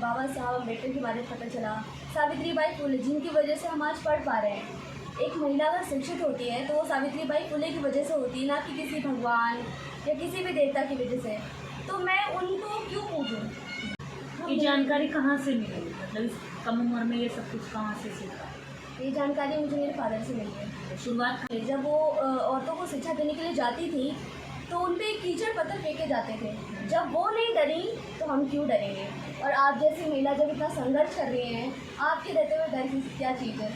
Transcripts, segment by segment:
बाबा साहब अम्बेडकर के बारे में पता चला, सावित्रीबाई फुले जिनकी वजह से हम आज पढ़ पा रहे हैं। एक महिला अगर शिक्षित होती है तो वो सावित्रीबाई फुले की वजह से होती है, ना कि किसी भगवान या किसी भी देवता की वजह से। तो मैं उनको क्यों पूछूं? ये जानकारी कहाँ से मिली? मतलब इस कम उम्र में ये सब कुछ कहाँ से सीखा? ये जानकारी मुझे मेरे फादर से मिली है। शुरुआत जब वो औरतों को शिक्षा देने के लिए जाती थी तो उन पे कीचड़ पत्थर फेंके जाते थे। जब वो नहीं डरी तो हम क्यों डरेंगे? और आप जैसी महिला जब इतना संघर्ष कर रही हैं, आपके रहते हुए डर की क्या चीज़ है?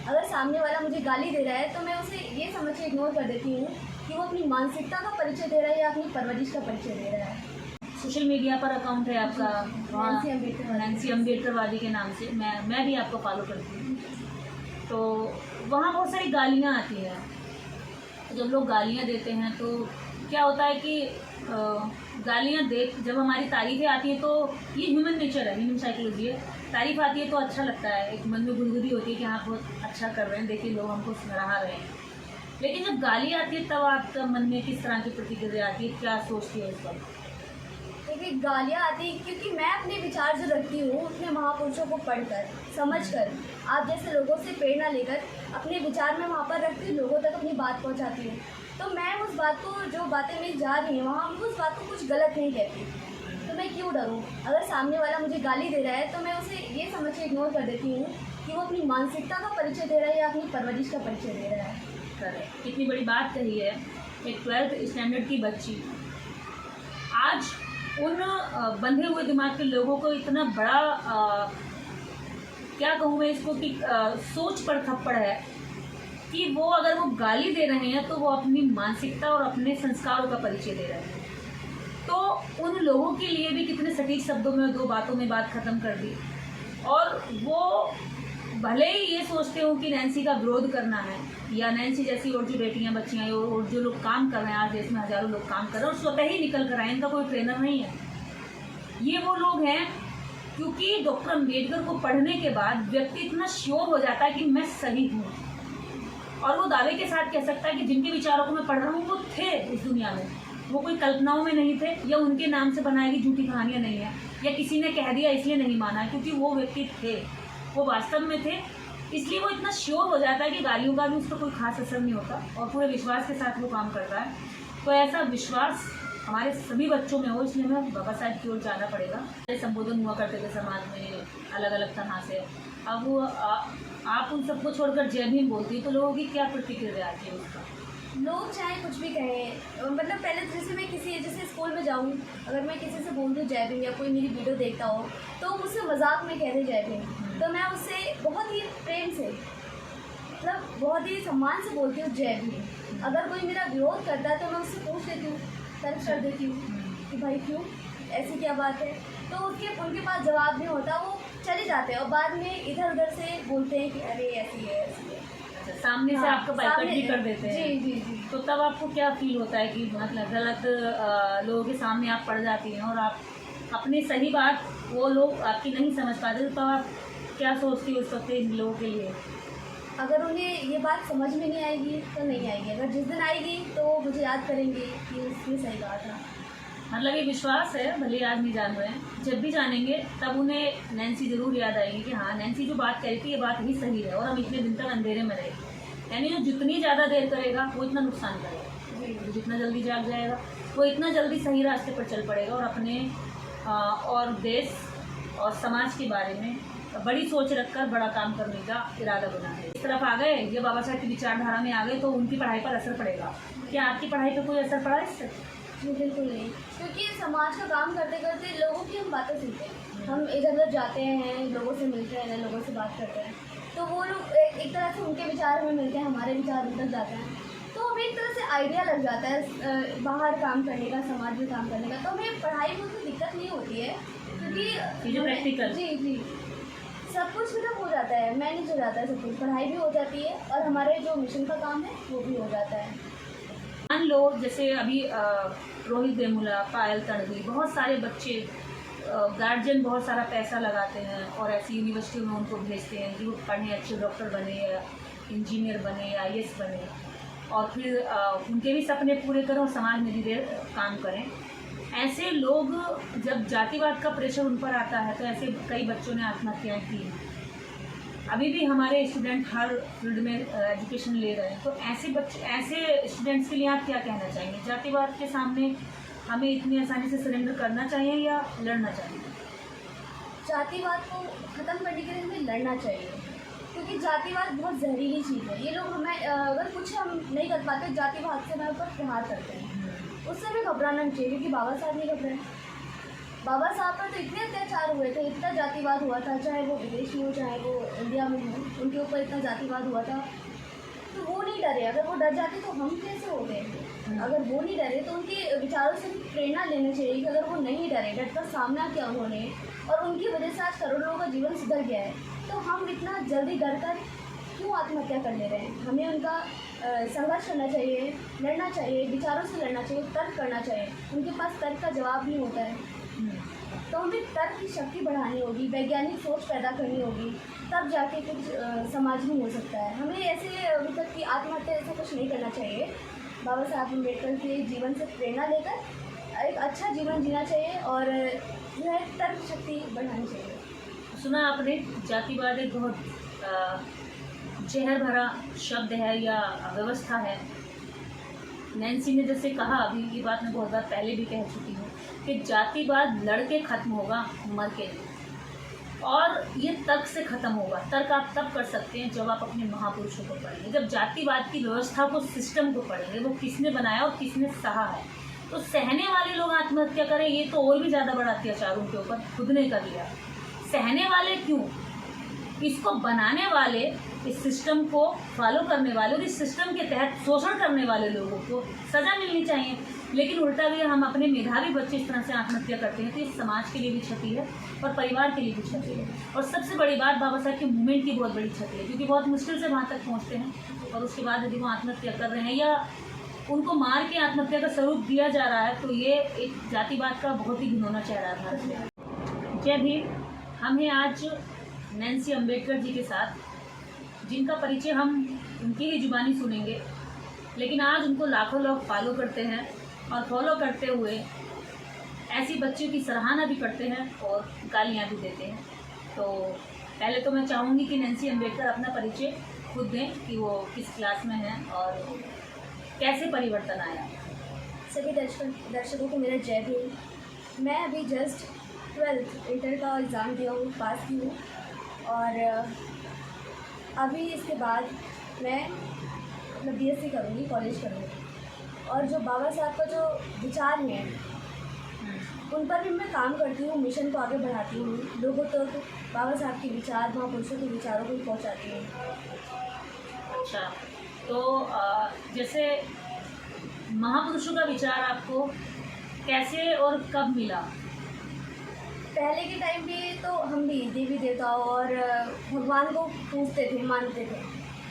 अगर सामने वाला मुझे गाली दे रहा है तो मैं उसे ये समझ के इग्नोर कर देती हूँ कि वो अपनी मानसिकता का परिचय दे रहा है या अपनी परवरिश का परिचय दे रहा है। सोशल मीडिया पर अकाउंट है आपका नैन्सी अम्बेडकरवादी के नाम से, मैं भी आपको फॉलो करती हूँ। तो वहाँ बहुत सारी गालियाँ आती हैं। जब लोग गालियाँ देते हैं तो क्या होता है कि गालियाँ दे जब हमारी तारीफ़ें आती हैं तो ये ह्यूमन नेचर है, ह्यूमन साइकोलॉजी है। तारीफ़ आती है तो अच्छा लगता है, एक मन में गुदगुदी होती है कि हाँ बहुत अच्छा कर रहे हैं, देखिए लोग हमको सराहा रहे हैं। लेकिन जब गाली आती है तब आपका मन में किस तरह की प्रतिक्रिया आती है, क्या सोचती है इस वक्त? देखिए गालियाँ आती क्योंकि मैं अपने विचार जो रखती हूँ अपने महापुरुषों को पढ़कर समझकर आप जैसे लोगों से प्रेरणा लेकर अपने विचार में वहाँ पर रखती हूँ, लोगों तक अपनी बात पहुँचाती हूँ। तो मैं उस बात को, जो बातें मेरी जा रही हैं वहाँ, उस बात को कुछ गलत नहीं कहती, तो मैं क्यों डरूँ? अगर सामने वाला मुझे गाली दे रहा है तो मैं उसे ये समझ के इग्नोर कर देती हूँ कि वो अपनी मानसिकता का परिचय दे रहा है या अपनी परवरिश का परिचय दे रहा है। करेक्ट, कितनी बड़ी बात कही है। एक 12th स्टैंडर्ड की बच्ची आज उन बंधे हुए दिमाग के लोगों को इतना बड़ा क्या कहूँ मैं इसको कि सोच पर थप्पड़ है कि वो अगर वो गाली दे रहे हैं तो वो अपनी मानसिकता और अपने संस्कारों का परिचय दे रहे हैं। तो उन लोगों के लिए भी कितने सटीक शब्दों में 2 बातों में बात ख़त्म कर दी। और वो भले ही ये सोचते हो कि नैन्सी का विरोध करना है या नैन्सी जैसी और जो बेटियां बच्चियां और जो लोग काम कर रहे हैं, आज देश में हज़ारों लोग काम कर रहे हैं और स्वतः ही निकल कर आए, इनका कोई ट्रेनर नहीं है। ये वो लोग हैं क्योंकि डॉक्टर अम्बेडकर को पढ़ने के बाद व्यक्ति इतना श्योर हो जाता है कि मैं सही हूँ और वो दावे के साथ कह सकता है कि जिनके विचारों को मैं पढ़ रहा हूँ वो थे इस दुनिया में, वो कोई कल्पनाओं में नहीं थे या उनके नाम से बनाई गई झूठी कहानियाँ नहीं है या किसी ने कह दिया इसलिए नहीं माना, क्योंकि वो व्यक्ति थे, वो वास्तव में थे। इसलिए वो इतना श्योर हो जाता है कि गालियों का भी उस पर कोई खास असर नहीं होता और पूरे विश्वास के साथ वो काम करता है। तो ऐसा विश्वास हमारे सभी बच्चों में हो, इसलिए हमें बाबा साहब की ओर जाना पड़ेगा। संबोधन हुआ करते थे समाज में अलग अलग तरह से, अब वो आप उन सबको छोड़कर जय भीम बोलती है तो लोगों की क्या प्रतिक्रिया आती है उसका? लोग चाहे कुछ भी कहें, मतलब पहले जैसे मैं जैसे स्कूल में जाऊँ, अगर मैं किसी से बोल दूँ जय भीम या कोई मेरी वीडियो देखता हो तो मुझसे मजाक में कह दे जय भीम, तो मैं उससे बहुत ही प्रेम से, मतलब बहुत ही सम्मान से बोलती हूँ जय भीम। अगर कोई मेरा विरोध करता है तो मैं उससे पूछ लेती हूँ, तर्क कर देती हूँ कि भाई क्यों, ऐसी क्या बात है? तो उनके पास जवाब नहीं होता, वो चले जाते हैं और बाद में इधर उधर से बोलते हैं कि अरे ऐसी है ऐसी है। सामने से आपका बाइकआउट भी कर देते हैं। जी जी जी। तो तब आपको क्या फील होता है कि मतलब गलत लोगों के सामने आप पड़ जाती हैं और आप अपनी सही बात वो लोग आपकी नहीं समझ पाते, तो आप क्या सोचती हो उस वक्त इन लोगों के लिए? अगर उन्हें ये बात समझ में नहीं आएगी तो नहीं आएगी, अगर जिस दिन आएगी तो मुझे याद करेंगे कि उसने सही कहा था। मतलब ये विश्वास है, भले आज नहीं जान रहे हैं, जब भी जानेंगे तब उन्हें नैन्सी ज़रूर याद आएगी कि हाँ नैन्सी जो बात कह रही थी ये बात ही सही है और हम इतने दिन तक अंधेरे में रहे। यानी जो जितनी ज़्यादा देर करेगा वो इतना नुकसान करेगा, जितना जल्दी जाग जाएगा वो इतना जल्दी सही रास्ते पर चल पड़ेगा और अपने और देश और समाज के बारे में बड़ी सोच रखकर बड़ा काम करने का इरादा बना है। इस तरफ आ गए, ये बाबा साहब की विचारधारा में आ गए तो उनकी पढ़ाई पर असर पड़ेगा। क्या आपकी पढ़ाई पर कोई असर पड़ा इससे? जी बिल्कुल नहीं, क्योंकि समाज का काम करते करते लोगों की हम बातें सुनते हैं, हम इधर उधर जाते हैं, लोगों से मिलते हैं, लोगों से बात करते हैं, तो वो लोग एक तरह से उनके विचार हमें मिलते हैं, हमारे विचार उधर जाते हैं, तो हमें एक तरह से आइडिया लग जाता है बाहर काम करने का, समाज में काम करने का। तो हमें पढ़ाई में कोई दिक्कत नहीं होती है क्योंकि प्रैक्टिकल जी जी सब कुछ मतलब हो जाता है, मैनेज हो जाता है सब कुछ, पढ़ाई भी हो जाती है और हमारे जो मिशन का काम है वो भी हो जाता है। मान लो जैसे अभी रोहित वेमुला, पायल तड़वी, बहुत सारे बच्चे, गार्जियन बहुत सारा पैसा लगाते हैं और ऐसी यूनिवर्सिटी में उनको भेजते हैं कि वो पढ़ें, अच्छे डॉक्टर बने या इंजीनियर बने या IAS बने और फिर उनके भी सपने पूरे करें और समाज में भी काम करें। ऐसे लोग, जब जातिवाद का प्रेशर उन पर आता है तो ऐसे कई बच्चों ने आत्महत्याएं की हैं। अभी भी हमारे स्टूडेंट हर फील्ड में एजुकेशन ले रहे हैं, तो ऐसे बच्चे, ऐसे स्टूडेंट्स के लिए आप क्या कहना चाहेंगे? जातिवाद के सामने हमें इतनी आसानी से सरेंडर करना चाहिए या लड़ना चाहिए? जातिवाद को ख़त्म करने के लिए हमें लड़ना चाहिए, क्योंकि जातिवाद बहुत जहरीली चीज़ है। ये लोग हमें अगर कुछ हम नहीं कर पाते, जातिवाद से हमारे ऊपर प्रहार करते हैं। उससे हमें घबराना नहीं चाहिए, क्योंकि बाबा साहब नहीं घबराए। बाबा साहब पर तो इतने अत्याचार हुए थे, इतना जातिवाद हुआ था, चाहे वो विदेश में हो चाहे वो इंडिया में हो, उनके ऊपर इतना जातिवाद हुआ था। तो वो नहीं डरे। अगर वो डर जाते तो हम कैसे होते? अगर वो नहीं डरे तो उनके विचारों से प्रेरणा लेनी चाहिए कि अगर वो नहीं डरे, डटकर सामना किया उन्होंने, और उनकी वजह से आज करोड़ों लोगों का जीवन सुधर गया है, तो हम इतना जल्दी डरकर क्यों आत्महत्या कर ले रहे हैं? हमें उनका संघर्ष करना चाहिए, लड़ना चाहिए, विचारों से लड़ना चाहिए, तर्क करना चाहिए। उनके पास तर्क का जवाब नहीं होता है, तो हमें तर्क की शक्ति बढ़ानी होगी, वैज्ञानिक सोच पैदा करनी होगी, तब जाके कुछ समाज में हो सकता है। हमें ऐसे मतलब कि आत्महत्या ऐसा कुछ नहीं करना चाहिए। बाबा साहब अम्बेडकर के जीवन से प्रेरणा लेकर एक अच्छा जीवन जीना चाहिए और जो है तर्क शक्ति बढ़ानी चाहिए। सुना आपने, जातिवाद एक बहुत जहर भरा शब्द है या व्यवस्था है। नैन्सी ने जैसे कहा, अभी ये बात मैं बहुत बार पहले भी कह चुकी हूँ कि जातिवाद लड़के ख़त्म होगा, मर के नहीं। और ये तर्क से ख़त्म होगा। तर्क आप तब कर सकते हैं जब आप अपने महापुरुषों को पढ़ेंगे, जब जातिवाद की व्यवस्था को, सिस्टम को पढ़ेंगे, वो किसने बनाया और किसने सहा है। तो सहने वाले लोग आत्महत्या करें, ये तो और भी ज़्यादा बड़ा अत्याचार उनके ऊपर खुद ने कर लिया। सहने वाले क्यों? इसको बनाने वाले, इस सिस्टम को फॉलो करने वाले और इस सिस्टम के तहत शोषण करने वाले लोगों को सज़ा मिलनी चाहिए। लेकिन उल्टा भी हम अपने मेधावी बच्चे इस तरह से आत्महत्या करते हैं तो इस समाज के लिए भी क्षति है और परिवार के लिए भी क्षति है। और सबसे बड़ी बात, बाबा साहब के मूवमेंट की बहुत बड़ी क्षति है, क्योंकि बहुत मुश्किल से वहाँ तक पहुँचते हैं और उसके बाद यदि वो आत्महत्या कर रहे हैं या उनको मार के आत्महत्या का स्वरूप दिया जा रहा है, तो ये एक जातिवाद का बहुत ही घिनौना चेहरा है भारत में। जय भीम। हम हैं आज नैन्सी अम्बेडकर जी के साथ, जिनका परिचय हम उनकी ही जुबानी सुनेंगे, लेकिन आज उनको लाखों लोग फॉलो करते हैं और फॉलो करते हुए ऐसी बच्चियों की सराहना भी करते हैं और गालियाँ भी देते हैं। तो पहले तो मैं चाहूँगी कि नैन्सी अम्बेडकर अपना परिचय खुद दें कि वो किस क्लास में हैं और कैसे परिवर्तन आया। सभी दर्शकों को मेरा जय भीम। मैं अभी जस्ट 12th इंटर का एग्ज़ाम दिया हूँ, पास की हूँ, और अभी इसके बाद मैं मतलब BSc करूँगी, कॉलेज करूँगी। और जो बाबा साहब का जो विचार हैं उन पर भी मैं काम करती हूँ, मिशन को आगे बढ़ाती हूँ, लोगों तक तो बाबा साहब के विचार, महापुरुषों के विचारों को पहुँचाती हूँ। अच्छा, तो जैसे महापुरुषों का विचार आपको कैसे और कब मिला? पहले के टाइम पे तो हम भी देवी देवताओं और भगवान को पूजते थे, मानते थे,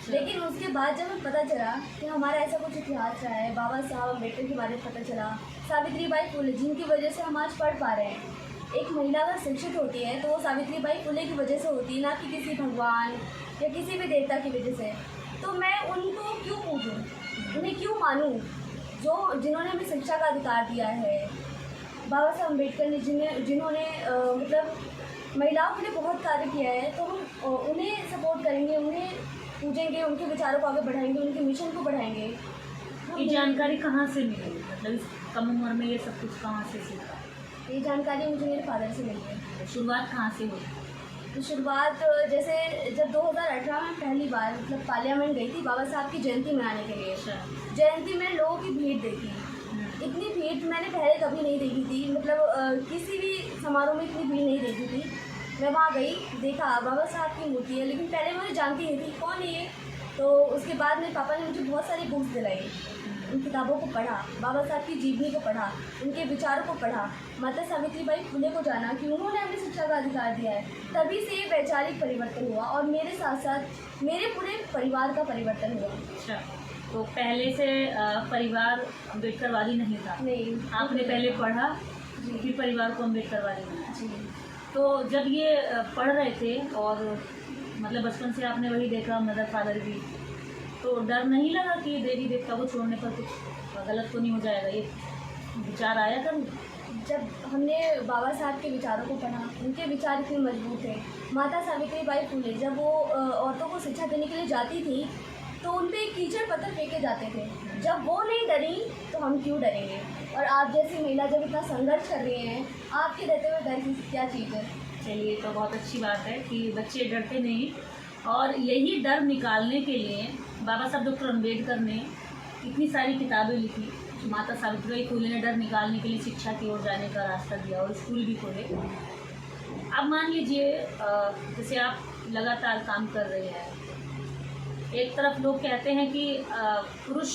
लेकिन उसके बाद जब हमें पता चला कि हमारा ऐसा कुछ इतिहास रहा है, बाबा साहब अम्बेडकर के बारे में पता चला, सावित्रीबाई फुले जिनकी वजह से हम आज पढ़ पा रहे हैं। एक महिला अगर शिक्षित होती है तो वो सावित्रीबाई फुले की वजह से होती है, ना कि किसी भगवान या किसी भी देवता की वजह से। तो मैं उनको क्यों पूजूँ, उन्हें क्यों मानूँ, जिन्होंने हमें शिक्षा का अधिकार दिया है। बाबा साहब अम्बेडकर ने जिन्होंने मतलब महिलाओं के लिए बहुत कार्य किया है, तो हम उन्हें सपोर्ट करेंगे, उन्हें पूजेंगे, उनके विचारों को आगे बढ़ाएंगे, उनके मिशन को बढ़ाएंगे। ये जानकारी कहाँ से मिली? मतलब इस कम उम्र में ये सब कुछ कहाँ से सीखा? ये जानकारी मुझे मेरे फादर से मिली है। शुरुआत कहाँ से हुई? तो शुरुआत जैसे जब 2018 में पहली बार मतलब पार्लियामेंट गई थी बाबा साहब की जयंती मनाने के लिए। जयंती में लोगों की भीड़ देखी, इतनी भीड़ मैंने पहले कभी नहीं देखी थी, मतलब किसी भी समारोह में इतनी भीड़ नहीं देखी थी। मैं वहाँ गई, देखा बाबा साहब की मूर्ति है, लेकिन पहले मुझे जानती नहीं थी कौन है ये। तो उसके बाद मेरे पापा ने मुझे बहुत सारी बुक्स दिलाई, उन किताबों को पढ़ा, बाबा साहब की जीवनी को पढ़ा, उनके विचारों को पढ़ा, माता सावित्रीबाई फुले को जाना कि उन्होंने हमें शिक्षा का अधिकार दिया है। तभी से ये वैचारिक परिवर्तन हुआ और मेरे साथ साथ मेरे पूरे परिवार का परिवर्तन हुआ। अच्छा, तो पहले से परिवार अम्बेडकरवादी नहीं था? नहीं, आपने पहले पढ़ा फिर परिवार को अम्बेडकरवादी बनाया। जी। तो जब ये पढ़ रहे थे और मतलब बचपन से आपने वही देखा, मदर फादर भी, तो डर नहीं लगा कि देवी देवता को छोड़ने पर कुछ गलत तो नहीं हो जाएगा? ये विचार आया कभी? जब हमने बाबा साहब के विचारों को पढ़ा, उनके विचार इतने मजबूत थे। माता सावित्रीबाई फुले जब वो औरतों को शिक्षा देने के लिए जाती थी तो उन पे कीचड़ पत्थर फेंके जाते थे। जब वो नहीं डरी तो हम क्यों डरेंगे। और आप जैसी महिला जब इतना संघर्ष कर रही हैं, आपके रहते हुए डर की क्या चीज़ है। चलिए, तो बहुत अच्छी बात है कि बच्चे डरते नहीं, और यही डर निकालने के लिए बाबा साहब डॉक्टर अम्बेडकर ने इतनी सारी किताबें लिखी। माता सावित्रीबाई फुले ने डर निकालने के लिए शिक्षा की ओर जाने का रास्ता दिया और स्कूल भी खोले। अब मान लीजिए जैसे आप लगातार काम कर रहे हैं, एक तरफ लोग कहते हैं कि पुरुष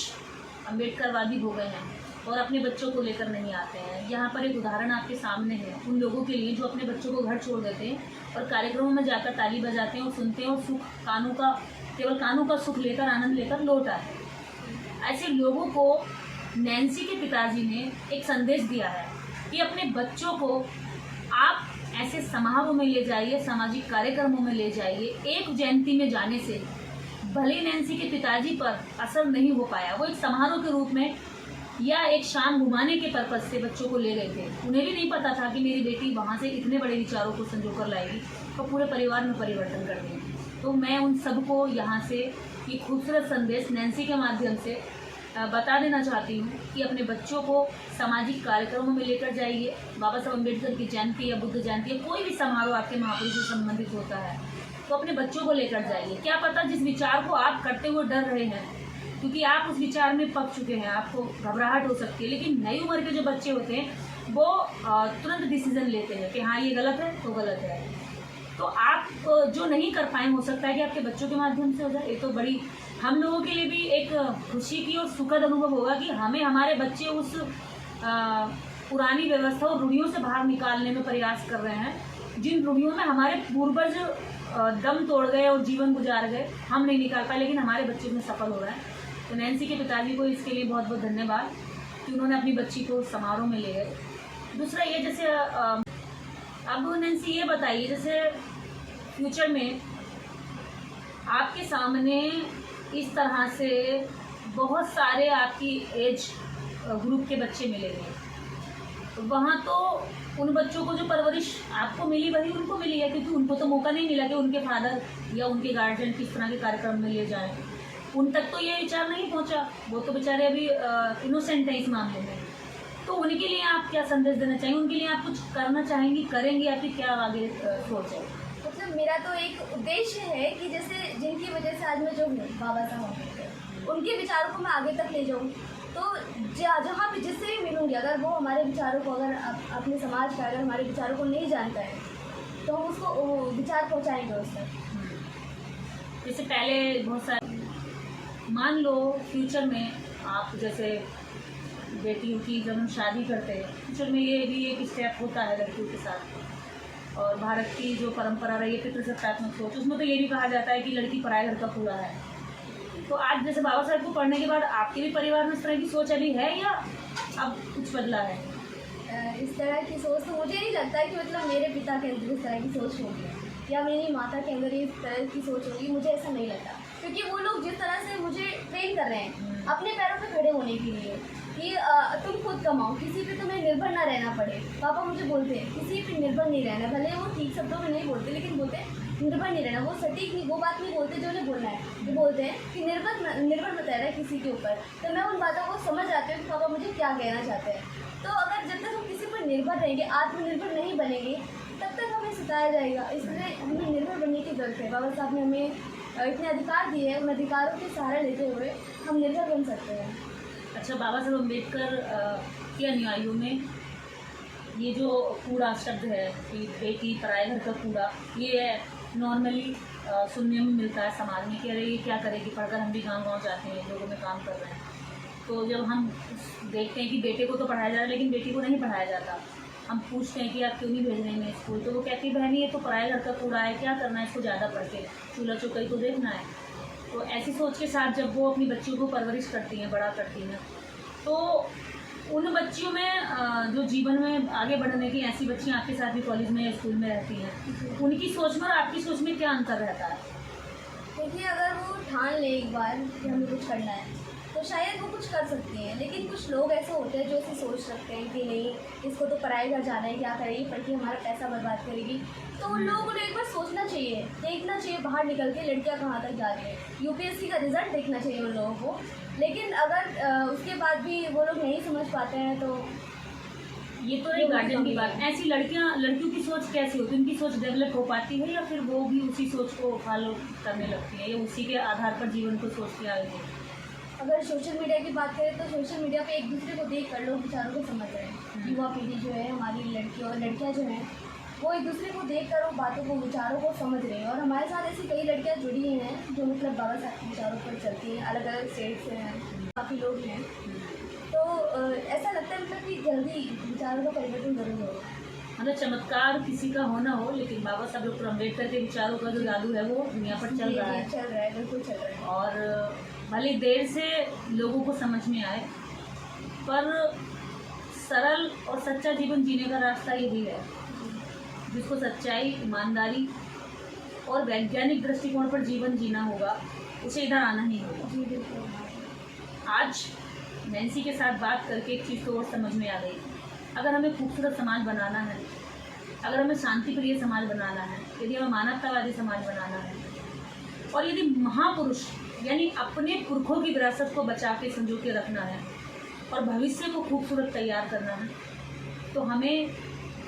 अम्बेडकरवादी हो गए हैं और अपने बच्चों को लेकर नहीं आते हैं। यहाँ पर एक उदाहरण आपके सामने है उन लोगों के लिए जो अपने बच्चों को घर छोड़ देते हैं और कार्यक्रमों में जाकर ताली बजाते हैं और सुनते हैं और सुख केवल कानों का सुख लेकर, आनंद लेकर लौट आते हैं। ऐसे लोगों को नैन्सी के पिताजी ने एक संदेश दिया है कि अपने बच्चों को आप ऐसे समारोह में ले जाइए, सामाजिक कार्यक्रमों में ले जाइए। एक जयंती में जाने से भले नैन्सी के पिताजी पर असर नहीं हो पाया, वो एक समारोह के रूप में या एक शाम घुमाने के पर्पज से बच्चों को ले गए थे। उन्हें भी नहीं पता था कि मेरी बेटी वहाँ से इतने बड़े विचारों को संजो कर लाएगी और पूरे परिवार में परिवर्तन कर देगी। तो मैं उन सबको यहाँ से ये खूबसूरत संदेश नैन्सी के माध्यम से बता देना चाहती हूँ कि अपने बच्चों को सामाजिक कार्यक्रमों में लेकर जाइए। बाबा साहब अम्बेडकर की जयंती या बुद्ध जयंती या कोई भी समारोह आपके महापुरुष से संबंधित होता है तो अपने बच्चों को लेकर जाइए। क्या पता जिस विचार को आप करते हुए डर रहे हैं, क्योंकि आप उस विचार में पक चुके हैं, आपको घबराहट हो सकती है, लेकिन नई उम्र के जो बच्चे होते हैं वो तुरंत डिसीजन लेते हैं कि हाँ ये गलत है तो गलत है। तो आप जो नहीं कर पाए, हो सकता है कि आपके बच्चों के माध्यम से हो जाए। ये तो बड़ी हम लोगों के लिए भी एक खुशी की और सुखद अनुभव होगा कि हमें हमारे बच्चे उस पुरानी व्यवस्था और रूढ़ियों से बाहर निकालने में प्रयास कर रहे हैं जिन रूढ़ियों में हमारे पूर्वज दम तोड़ गए और जीवन गुजार गए। हम नहीं निकाल पाए, लेकिन हमारे बच्चे उसमें सफल हो रहे हैं। तो नैन्सी के पिताजी को इसके लिए बहुत बहुत धन्यवाद कि उन्होंने अपनी बच्ची को समारोह में ले गए। दूसरा ये, जैसे अब नैन्सी ये बताइए, जैसे फ्यूचर में आपके सामने इस तरह से बहुत सारे आपकी एज ग्रुप के बच्चे मिलेंगे, तो वहाँ तो उन बच्चों को जो परवरिश आपको मिली वही उनको मिली है, क्योंकि उनको तो मौका नहीं मिला कि उनके फादर या उनके गार्जियन किस तरह के कार्यक्रम में ले जाएं। उन तक तो ये विचार नहीं पहुंचा, वो तो बेचारे अभी इनोसेंट हैं इस मामले में। तो उनके लिए आप क्या संदेश देना चाहेंगे, उनके लिए आप कुछ करना चाहेंगी, करेंगी, या फिर क्या आगे सोच है? मतलब मेरा तो एक उद्देश्य है कि जैसे जिनकी वजह से आज मैं जो हूँ, बाबा साहब उनके विचारों को मैं आगे तक ले जाऊँ। तो जहाँ भी जिससे भी मिलूँगी, अगर वो हमारे विचारों को, अगर अपने समाज का अगर हमारे विचारों को नहीं जानता है तो हम उसको विचार पहुँचाएंगे उस तक। जैसे पहले बहुत सारे, मान लो फ्यूचर में आप जैसे बेटियों की जब हम शादी करते हैं, फ्यूचर में ये भी एक स्टेप होता है लड़कियों के साथ। और भारत की जो परंपरा रही है पितृसत्तात्मक सोच, उसमें तो ये भी कहा जाता है कि लड़की पराये घर का कूड़ा है। तो आज जैसे बाबा साहब को पढ़ने के बाद आपके भी परिवार में इस तरह की सोच अभी है या अब कुछ बदला है? इस तरह की सोच तो मुझे नहीं लगता कि मतलब मेरे पिता के अंदर इस तरह की सोच होगी या मेरी माता के अंदर इस तरह की सोच होगी, मुझे ऐसा नहीं लगता। क्योंकि वो लोग जिस तरह से मुझे ट्रेन कर रहे हैं अपने पैरों पे खड़े होने के लिए कि तुम खुद कमाओ, किसी पे तुम्हें निर्भर ना रहना पड़े। पापा मुझे बोलते हैं किसी पे निर्भर नहीं रहना, भले वो ठीक शब्दों में नहीं बोलते लेकिन बोलते हैं निर्भर नहीं रहना। वो सटीक नहीं, वो बात नहीं बोलते जो उन्हें बोलना है, वो बोलते हैं कि निर्भर मत रहना किसी के ऊपर। तो मैं उन बातों को समझ आती हूँ कि पापा मुझे क्या कहना चाहते हैं। तो अगर जब तक हम किसी पर निर्भर रहेंगे, आत्मनिर्भर नहीं बनेंगे, तब तक हमें सताया जाएगा। इसलिए हमें निर्भर बनने की जरूरत है। बाबा साहब ने हमें इतने अधिकार दिए हैं, उन अधिकारों के सहारा लेते हुए हम निर्भर बन सकते हैं। अच्छा, बाबा साहब अम्बेडकर के अनुयायियों में ये जो कूड़ा शब्द है कि बेटी पराये घर का कूड़ा, ये नॉर्मली सुनने में मिलता है समाज में कि अरे ये क्या करेगी पढ़कर। हम भी गांव-गांव जाते हैं, लोगों में काम कर रहे हैं, तो जब हम देखते हैं कि बेटे को तो पढ़ाया जा रहा है लेकिन बेटी को नहीं पढ़ाया जाता, हम पूछते हैं कि आप क्यों नहीं भेज रहे हैं स्कूल, तो वो कहती है बहनी ये तो पराये घर का कूड़ा है, क्या करना है इसको ज़्यादा पढ़ के, चूल्हा चौकई तो देखना है। तो ऐसी सोच के साथ जब वो अपनी बच्चियों को परवरिश करती हैं, बड़ा करती हैं, तो उन बच्चियों में जो जीवन में आगे बढ़ने की, ऐसी बच्चियाँ आपके साथ भी कॉलेज में या स्कूल में रहती हैं, उनकी सोच में और आपकी सोच में क्या अंतर रहता है? देखिए, अगर वो ठान ले एक बार कि हमें कुछ करना है, तो तो शायद वो कुछ कर सकती हैं। लेकिन कुछ लोग ऐसे होते हैं जो ऐसी सोच रखते हैं कि नहीं, इसको तो पढ़ाई घर जाना है, क्या करेगी, पढ़ के हमारा पैसा बर्बाद करेगी। तो उन लोगों को एक बार सोचना चाहिए, देखना चाहिए बाहर निकल के लड़कियाँ कहाँ तक जा रही हैं, यूपीएससी का रिजल्ट देखना चाहिए उन लोगों को। लेकिन अगर उसके बाद भी वो लोग नहीं समझ पाते हैं तो ये तो एक गार्जियन की बात। ऐसी लड़कियों की सोच कैसी होती है, उनकी सोच डेवलप हो पाती है या फिर वो भी उसी सोच को फॉलो करने लगती है या उसी के आधार पर जीवन को सोचती आगे बढ़ती है? अगर सोशल मीडिया की बात करें तो सोशल मीडिया पे एक दूसरे को देख कर लोग विचारों को समझ रहे हैं। युवा पीढ़ी जो है, हमारी लड़कियां जो हैं, वो एक दूसरे को देख कर वो बातों को, विचारों को समझ रहे हैं। और हमारे साथ ऐसी कई लड़कियां जुड़ी हैं जो मतलब बाबा साहब के विचारों पर चलती हैं, अलग अलग स्टेट से हैं, काफ़ी लोग हैं। तो ऐसा लगता है मतलब कि जल्दी विचारों का परिवर्तन जरूर होगा। मतलब चमत्कार किसी का होना हो, लेकिन बाबा साहब डॉक्टर अम्बेडकर के विचारों का जो जादू है वो दुनिया पर चल रहा है। चल रहा है, बिल्कुल चल रहा है। और भले देर से लोगों को समझ में आए, पर सरल और सच्चा जीवन जीने का रास्ता यही है, जिसको सच्चाई, ईमानदारी और वैज्ञानिक दृष्टिकोण पर जीवन जीना होगा, उसे इधर आना ही होगा। जी बिल्कुल। आज नैन्सी के साथ बात करके एक चीज़ तो और समझ में आ गई, अगर हमें खूबसूरत समाज बनाना है, अगर हमें शांति प्रिय समाज बनाना है, यदि हमें मानवतावादी समाज बनाना है, और यदि महापुरुष यानी अपने पुरखों की विरासत को बचा के संजो के रखना है और भविष्य को खूबसूरत तैयार करना है, तो हमें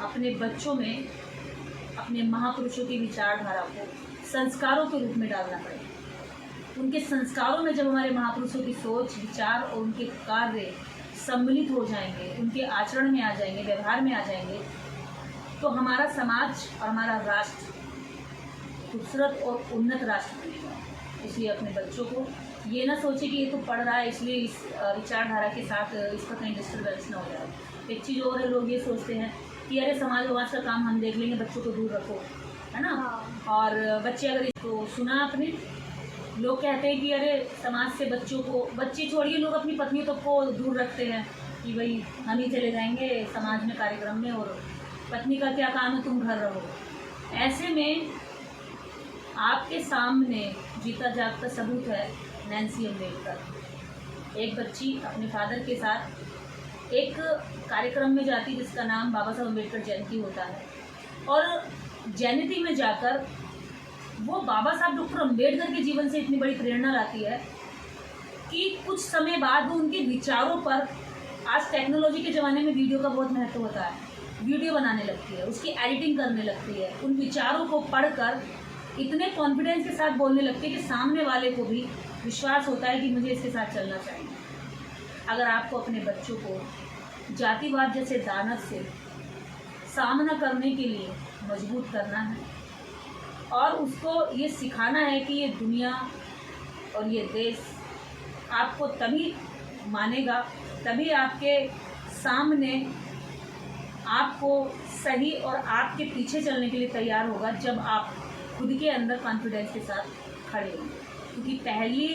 अपने बच्चों में अपने महापुरुषों की विचारधारा को संस्कारों के रूप में डालना पड़ेगा। उनके संस्कारों में जब हमारे महापुरुषों की सोच, विचार और उनके कार्य सम्मिलित हो जाएंगे, उनके आचरण में आ जाएंगे, व्यवहार में आ जाएंगे, तो हमारा समाज और हमारा राष्ट्र खूबसूरत और उन्नत राष्ट्र बनेगा। इसलिए अपने बच्चों को ये ना सोचे कि ये तो पढ़ रहा है इसलिए इस विचारधारा के साथ इसका कहीं डिस्टर्बेंस ना हो जाए। एक चीज़ और है, लोग ये सोचते हैं कि अरे समाज वाज का काम हम देख लेंगे, बच्चों को दूर रखो, है ना। हाँ। और बच्चे अगर इसको सुना आपने, लोग कहते हैं कि अरे समाज से बच्चों को, बच्चे छोड़िए, लोग अपनी पत्नियों तक को दूर रखते हैं कि भाई हम ही चले जाएंगे समाज में कार्यक्रम में और पत्नी का क्या काम है, तुम घर रहो। ऐसे में आपके सामने जीता जागता सबूत है नैन्सी अम्बेडकर। एक बच्ची अपने फादर के साथ एक कार्यक्रम में जाती जिसका नाम बाबा साहब अम्बेडकर जयंती होता है, और जयंती में जाकर वो बाबा साहब डॉक्टर अम्बेडकर के जीवन से इतनी बड़ी प्रेरणा लाती है कि कुछ समय बाद वो उनके विचारों पर, आज टेक्नोलॉजी के ज़माने में वीडियो का बहुत महत्व होता है, वीडियो बनाने लगती है, उसकी एडिटिंग करने लगती है, उन विचारों को पढ़कर इतने कॉन्फिडेंस के साथ बोलने लगती है कि सामने वाले को भी विश्वास होता है कि मुझे इसके साथ चलना चाहिए। अगर आपको अपने बच्चों को जातिवाद जैसे दानव से सामना करने के लिए मजबूत करना है और उसको ये सिखाना है कि ये दुनिया और ये देश आपको तभी मानेगा, तभी आपके सामने आपको सही और आपके पीछे चलने के लिए तैयार होगा, जब आप खुद के अंदर कॉन्फिडेंस के साथ खड़े होंगे। क्योंकि पहली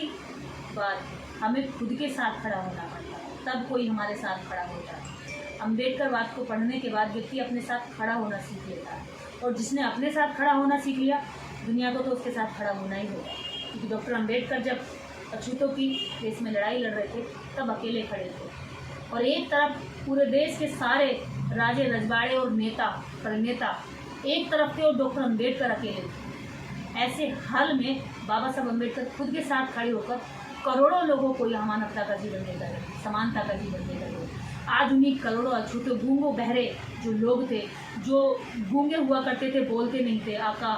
बात हमें खुद के साथ खड़ा होना पड़ता है, तब कोई हमारे साथ खड़ा होता है। अम्बेडकरवाद को पढ़ने के बाद व्यक्ति अपने साथ खड़ा होना सीख लेता है, और जिसने अपने साथ खड़ा होना सीख लिया, दुनिया को तो उसके साथ खड़ा होना ही होगा। क्योंकि डॉक्टर अम्बेडकर जब अछूतों की देश में लड़ाई लड़ रहे थे तब अकेले खड़े थे, और एक तरफ पूरे देश के सारे राजे रजवाड़े और नेता प्रणेता एक तरफ थे और डॉक्टर अम्बेडकर अकेले थे। ऐसे हाल में बाबा साहब अम्बेडकर खुद के साथ खड़े होकर करोड़ों लोगों को यहाँ मानवता का जीवन देकर गए, समानता का जीवन देकर गए। आज उन्हीं करोड़ों अछूते गूंगों बहरे जो लोग थे, जो गूंगे हुआ करते थे, बोलते नहीं थे, आका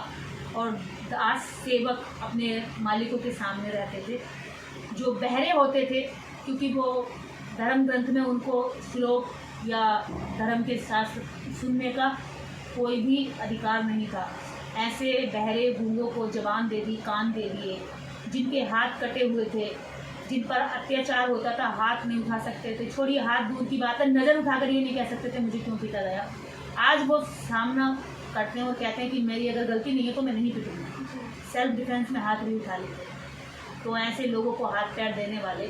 और दास सेवक अपने मालिकों के सामने रहते थे, जो बहरे होते थे क्योंकि वो धर्म ग्रंथ में उनको श्लोक या धर्म के शास्त्र सुनने का कोई भी अधिकार नहीं था। ऐसे बहरे गूंगों को जबान दे दी, कान दे दिए, जिनके हाथ कटे हुए थे, जिन पर अत्याचार होता था, हाथ नहीं उठा सकते थे, छोड़िए हाथ दूर की बात है, नज़र उठाकर ये नहीं कह सकते थे मुझे क्यों पीटा गया। आज वो सामना करते हैं और कहते हैं कि मेरी अगर गलती नहीं है तो मैं नहीं पीटूंगा, सेल्फ डिफेंस में हाथ भी उठा लेते हैं। तो ऐसे लोगों को हाथ पैर देने वाले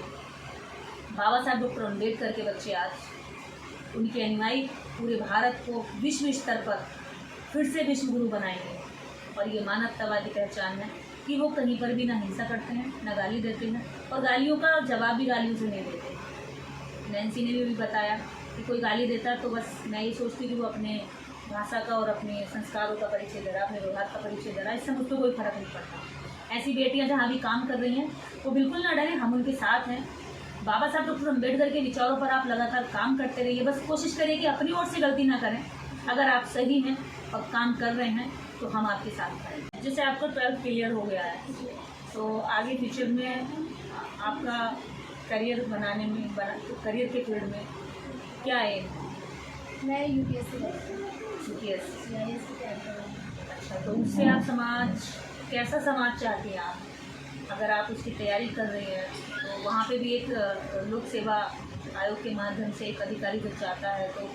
बाबा साहब डॉक्टर अम्बेडकर के बच्चे आज उनके अनुयायी पूरे भारत को विश्व स्तर पर फिर से विश्व गुरु बनाएंगे, और ये मानवतावादी पहचान है। कि वो कहीं पर भी ना हिंसा करते हैं ना गाली देते हैं, और गालियों का जवाब भी गालियों से नहीं देते। नैन्सी ने भी बताया कि कोई गाली देता है तो बस मैं ये सोचती कि वो अपने भाषा का और अपने संस्कारों का परिचय दे रहा, अपने व्यवहार का परिचय दे रहा, इससे मुझको कोई फ़र्क नहीं पड़ता। ऐसी बेटियां जहाँ भी काम कर रही हैं वो बिल्कुल ना डरें, हम उनके साथ हैं। बाबा साहब डॉक्टर अम्बेडकर के विचारों पर आप लगातार काम करते रहिए, बस कोशिश करिए कि अपनी ओर से गलती ना करें। अगर आप सही हैं और काम कर रहे हैं तो हम आपके साथ हैं। जैसे आपका 12th क्लियर हो गया है तो आगे फ्यूचर में आपका करियर बनाने में करियर के फील्ड में क्या है? मैं यूपीएससी यूपीएससी। तैयारी करूँगी। अच्छा, तो उससे आप कैसा समाज चाहती हैं आप? अगर आप उसकी तैयारी कर रही हैं तो वहाँ पे भी एक लोक सेवा आयोग के माध्यम से एक अधिकारी जब जाता है तो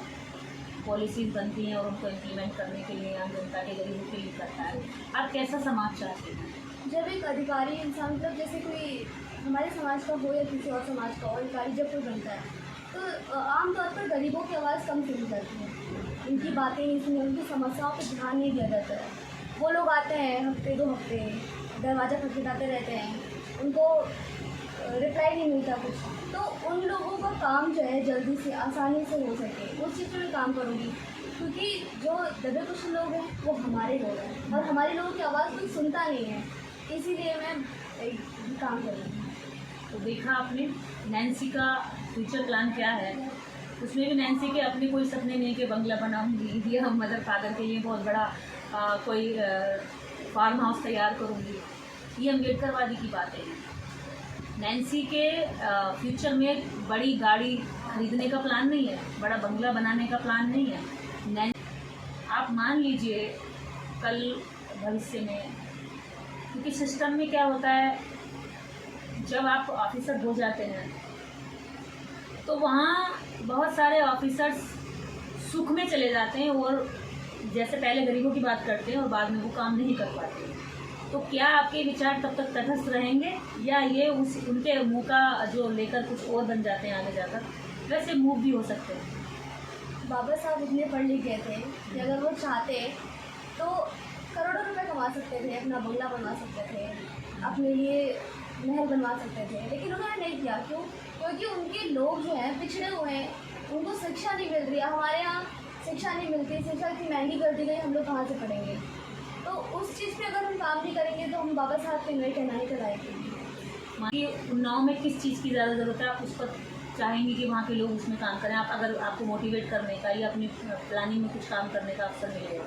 पॉलिसीज़ बनती हैं और उनको इम्प्लीमेंट करने के लिए आम जनता के गरीबों के लिए करता है। आप कैसा समाज चाहते हैं? जब एक अधिकारी इंसान, मतलब जैसे कोई हमारे समाज का हो या किसी और समाज का, और अधिकारी जब कोई बनता है तो आमतौर पर गरीबों की आवाज़ कम सुनी जाती है, उनकी बातें नहीं सुनी, उनकी समस्याओं पर ध्यान नहीं दिया जाता है। वो लोग आते हैं हफ्ते 2 हफ्ते, दरवाज़ा खटखटाते रहते हैं, उनको रिप्लाई नहीं मिलता कुछ। तो उन लोगों का काम जो है जल्दी से आसानी से हो सके उस चीज़ पर मैं काम करूँगी, क्योंकि जो दबे कुछ लोग हैं वो हमारे लोग हैं और हमारे लोगों की आवाज़ कोई सुनता नहीं है, इसीलिए मैं काम करूँगी। तो देखा आपने नैन्सी का फ्यूचर प्लान क्या है। उसमें भी नैन्सी के अपने कोई सपने नहीं कि बंगला बनाऊंगी या मदर फादर के लिए बहुत बड़ा कोई फार्म हाउस तैयार करूंगी, ये अम्बेडकरवादी की बातें हैं। नैन्सी के फ्यूचर में बड़ी गाड़ी खरीदने का प्लान नहीं है, बड़ा बंगला बनाने का प्लान नहीं है। आप मान लीजिए कल भविष्य में, क्योंकि सिस्टम में क्या होता है, जब आप ऑफिसर हो जाते हैं तो वहाँ बहुत सारे ऑफिसर्स सुख में चले जाते हैं और जैसे पहले गरीबों की बात करते हैं और बाद में वो काम नहीं कर पाते। तो क्या आपके विचार तब तक तटस्थ रहेंगे या ये उनके मुंह का जो लेकर कुछ और बन जाते हैं आगे जाकर, वैसे मूव भी हो सकते हैं? बाबा साहब इतने पढ़ लिख गए थे कि अगर वो चाहते तो करोड़ों रुपए कमा सकते थे, अपना बंगला बनवा सकते थे, अपने लिए महल बनवा सकते थे, लेकिन उन्होंने नहीं किया। क्यों? क्योंकि उनके लोग जो हैं पिछड़े हुए हैं, उनको शिक्षा नहीं मिल रही है। हमारे यहाँ शिक्षा नहीं मिलती, शिक्षा इतनी महंगी कर दी गई, हम लोग कहाँ से पढ़ेंगे? तो उस चीज़ पे अगर हम काम नहीं करेंगे तो हम बाबा साहब के नए कहनाई कराएंगे। उन्नाव में किस चीज़ की ज़्यादा ज़रूरत है, आप उस पर चाहेंगे कि वहाँ के लोग उसमें काम करें? आप अगर आपको मोटिवेट करने का या अपनी प्लानिंग में कुछ काम करने का अवसर मिलेगा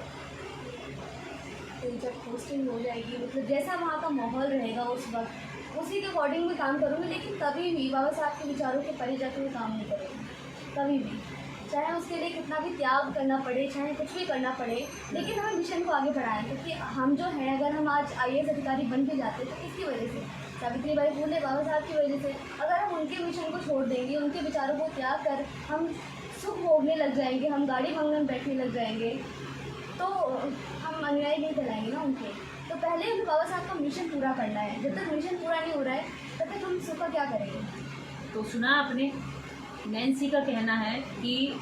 तो जब पोस्टिंग हो जाएगी, मतलब जैसा वहाँ का माहौल रहेगा उस वक्त उसी के अकॉर्डिंग मैं काम करूँगी, लेकिन कभी भी बाबा साहब के विचारों के परे जाकर मैं काम नहीं करूँगी, कभी भी। चाहे उसके लिए कितना भी त्याग करना पड़े, चाहे कुछ भी करना पड़े, लेकिन हमें मिशन को आगे बढ़ाएं। क्योंकि हम जो हैं, अगर हम आज IAS अधिकारी बन के जाते तो किसकी वजह से? सावित्रीबाई फुले, बाबा साहब की वजह से। अगर हम उनके मिशन को छोड़ देंगे, उनके विचारों को त्याग कर हम सुख भोगने लग जाएंगे, हम गाड़ी बंगले में बैठने लग जाएंगे, तो हम अनुयायी नहीं कराएंगे ना उनके। तो पहले हमें बाबा साहब का मिशन पूरा करना है। जब तक मिशन पूरा नहीं हो रहा है तब तक हम सुख का क्या करेंगे? तो सुना आपने, नैन्सी का कहना है कि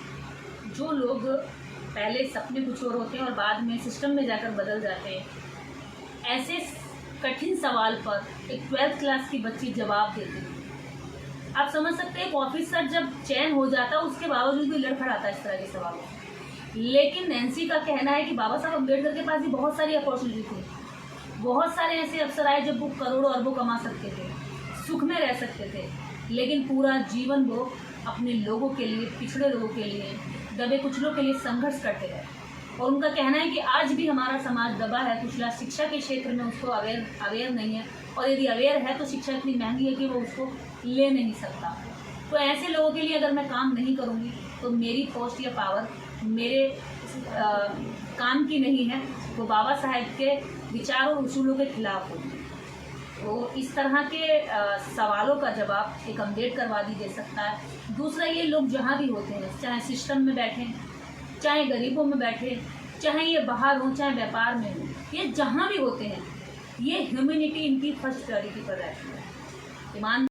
जो लोग पहले सपने कुछ और होते हैं और बाद में सिस्टम में जाकर बदल जाते हैं, ऐसे कठिन सवाल पर एक 12th क्लास की बच्ची जवाब देती है। आप समझ सकते हैं, एक ऑफिसर जब चयन हो जाता है उसके बावजूद भी लड़खड़ाता है इस तरह के सवालों से। लेकिन नैन्सी का कहना है कि बाबा साहब अम्बेडकर के पास भी बहुत सारी अपॉर्चुनिटी थी, बहुत सारे ऐसे अवसर आए जब वो करोड़ों अरबों कमा सकते थे, सुख में रह सकते थे, लेकिन पूरा जीवन वो अपने लोगों के लिए, पिछड़े लोगों के लिए, दबे कुचलों के लिए संघर्ष करते रहे। और उनका कहना है कि आज भी हमारा समाज दबा है, कुचला, शिक्षा के क्षेत्र में उसको अवेयर नहीं है, और यदि अवेयर है तो शिक्षा इतनी महंगी है कि वो उसको ले नहीं सकता। तो ऐसे लोगों के लिए अगर मैं काम नहीं करूँगी तो मेरी पोस्ट या पावर मेरे काम की नहीं है, वो बाबा साहेब के विचारों और उसूलों के खिलाफ होगी। तो इस तरह के सवालों का जवाब एक अम्बेडकरवादी दे सकता है। दूसरा, ये लोग जहाँ भी होते हैं, चाहे सिस्टम में बैठे, चाहे गरीबों में बैठे, चाहे ये बाहर हों, चाहे व्यापार में हों, ये जहाँ भी होते हैं, ये ह्यूमैनिटी इनकी फर्स्ट प्रायोरिटी पर रहती है। ईमान